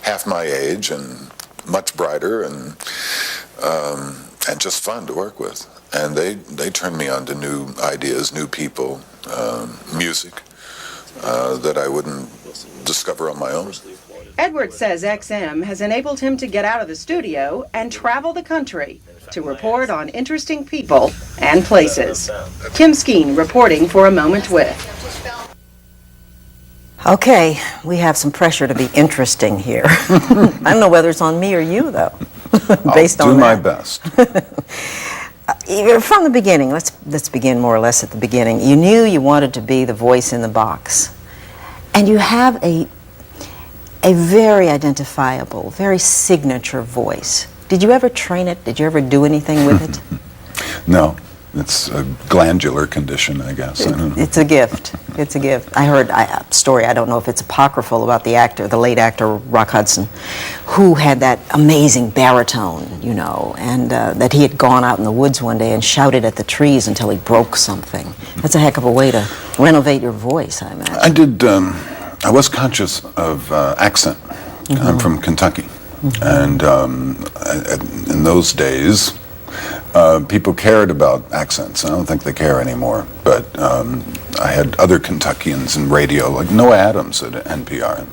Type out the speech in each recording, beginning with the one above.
half my age and much brighter and just fun to work with. And they turned me on to new ideas, new people, music that I wouldn't discover on my own. Edward says XM has enabled him to get out of the studio and travel the country to report on interesting people and places. Kim Skeen reporting for A Moment With. Okay, we have some pressure to be interesting here. I don't know whether it's on me or you, though, based on that. I'll do my best. From the beginning, let's begin more or less at the beginning. You knew you wanted to be the voice in the box. And you have a very identifiable, very signature voice. Did you ever train it? Did you ever do anything with it? No. It's a glandular condition, I guess. I don't know. It's a gift. It's a gift. I heard a story, I don't know if it's apocryphal, about the actor, the late actor Rock Hudson, who had that amazing baritone, you know, and that he had gone out in the woods one day and shouted at the trees until he broke something. That's a heck of a way to renovate your voice, I imagine. I did, I was conscious of accent. Mm-hmm. I'm from Kentucky. Mm-hmm. And in those days, people cared about accents. I don't think they care anymore. But I had other Kentuckians in radio, like Noah Adams at NPR.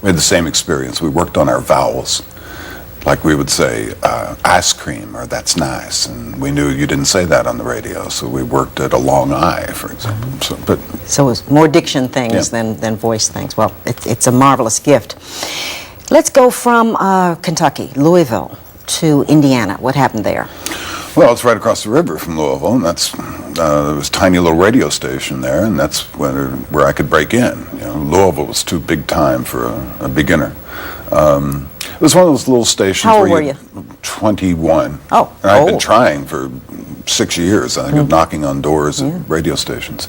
We had the same experience. We worked on our vowels. Like we would say, ice cream, or that's nice. And we knew you didn't say that on the radio, so we worked at a long I, for example. So it was more diction things than voice things. Well, it's a marvelous gift. Let's go from Kentucky, Louisville, to Indiana. What happened there? Well, it's right across the river from Louisville, and that's there was a tiny little radio station there, and that's where I could break in. You know, Louisville was too big time for a beginner. It was one of those little stations. How old were you? 21. Oh, and I'd been trying for 6 years, I think, of knocking on doors at radio stations.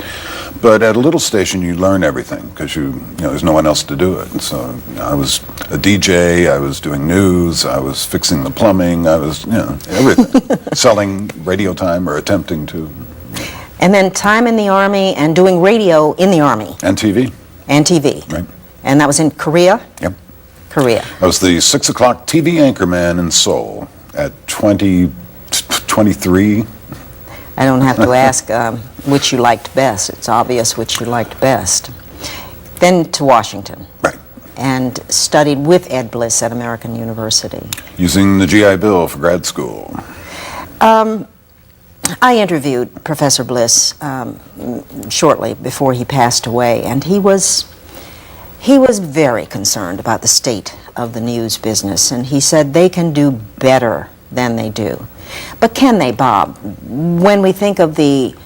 But at a little station, you learn everything because you know there's no one else to do it. And so I was a DJ, I was doing news, I was fixing the plumbing, I was everything, selling radio time or attempting to. And then time in the Army and doing radio in the Army. And TV. And TV. Right. And that was in Korea? Yep. Korea. I was the 6 o'clock TV anchorman in Seoul at 23. I don't have to ask which you liked best. It's obvious which you liked best. Then to Washington. Right. And studied with Ed Bliss at American University. Using the GI Bill for grad school. I interviewed Professor Bliss shortly before he passed away, and he was very concerned about the state of the news business, and he said they can do better than they do. But can they, Bob? When we think of the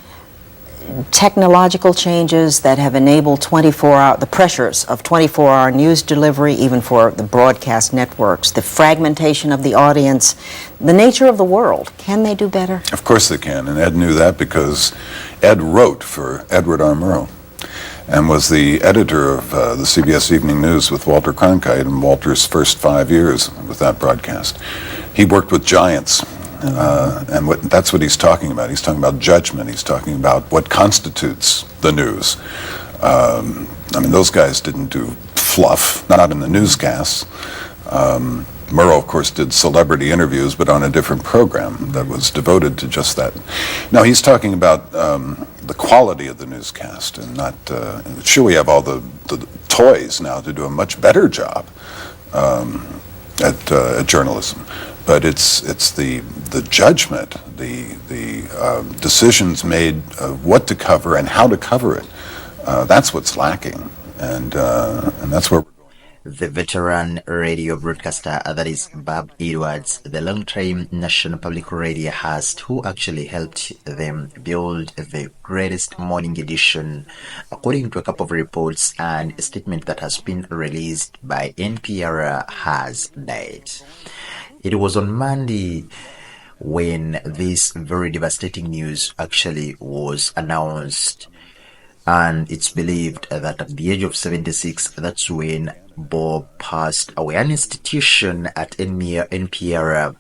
technological changes that have enabled the pressures of 24-hour news delivery, even for the broadcast networks, the fragmentation of the audience, the nature of the world, can they do better? Of course they can, and Ed knew that because Ed wrote for Edward R. Murrow and was the editor of the CBS Evening News with Walter Cronkite in Walter's first 5 years with that broadcast. He worked with giants. And that's what he's talking about. He's talking about judgment. He's talking about what constitutes the news. I mean, those guys didn't do fluff, not in the newscasts. Murrow, of course, did celebrity interviews, but on a different program that was devoted to just that. Now, he's talking about the quality of the newscast, and not. Sure, we have all the toys now to do a much better job at journalism. But it's the judgment, the decisions made of what to cover and how to cover it. That's what's lacking, and that's where we're going. The veteran radio broadcaster, that is Bob Edwards, the longtime National Public Radio host who actually helped them build the greatest morning edition, according to a couple of reports and a statement that has been released by NPR, has died. It was on Monday when this very devastating news actually was announced, and it's believed that at the age of 76, that's when Bob passed away. An institution at NPR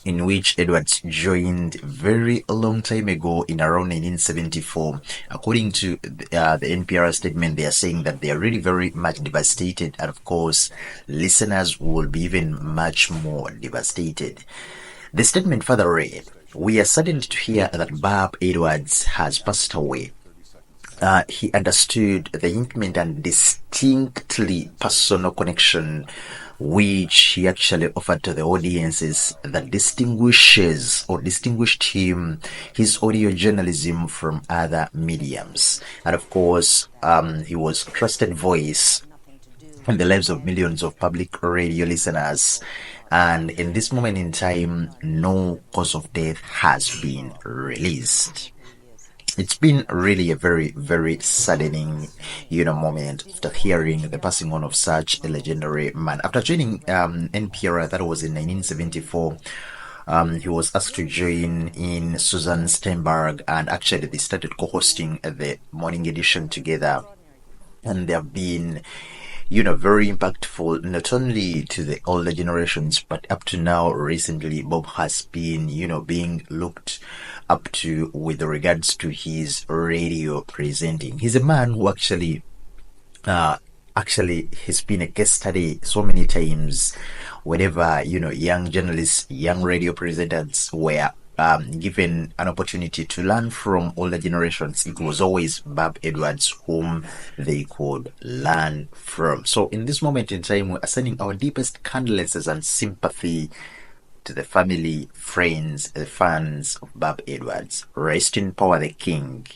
in which Edwards joined very a long time ago in around 1974. According to the NPR statement, they are saying that they are really very much devastated, and of course, listeners will be even much more devastated. The statement further read, "We are saddened to hear that Bob Edwards has passed away. He understood the intimate and distinctly personal connection which he actually offered to the audiences that distinguished him, his audio journalism from other mediums. And of course, he was a trusted voice in the lives of millions of public radio listeners. And in this moment in time, no cause of death has been released." It's been really a very, very saddening, moment after hearing the passing on of such a legendary man. After joining NPR, that was in 1974, he was asked to join in Susan Steinberg, and actually they started co-hosting the morning edition together. And they have been very impactful, not only to the older generations, but up to now, recently, Bob has been, being looked up to with regards to his radio presenting. He's a man who actually has been a case study so many times. Whenever, young journalists, young radio presenters were given an opportunity to learn from older generations, it was always Bob Edwards whom they could learn from. So in this moment in time, we are sending our deepest condolences and sympathy to the family, friends, the fans of Bob Edwards. Rest in power, the king.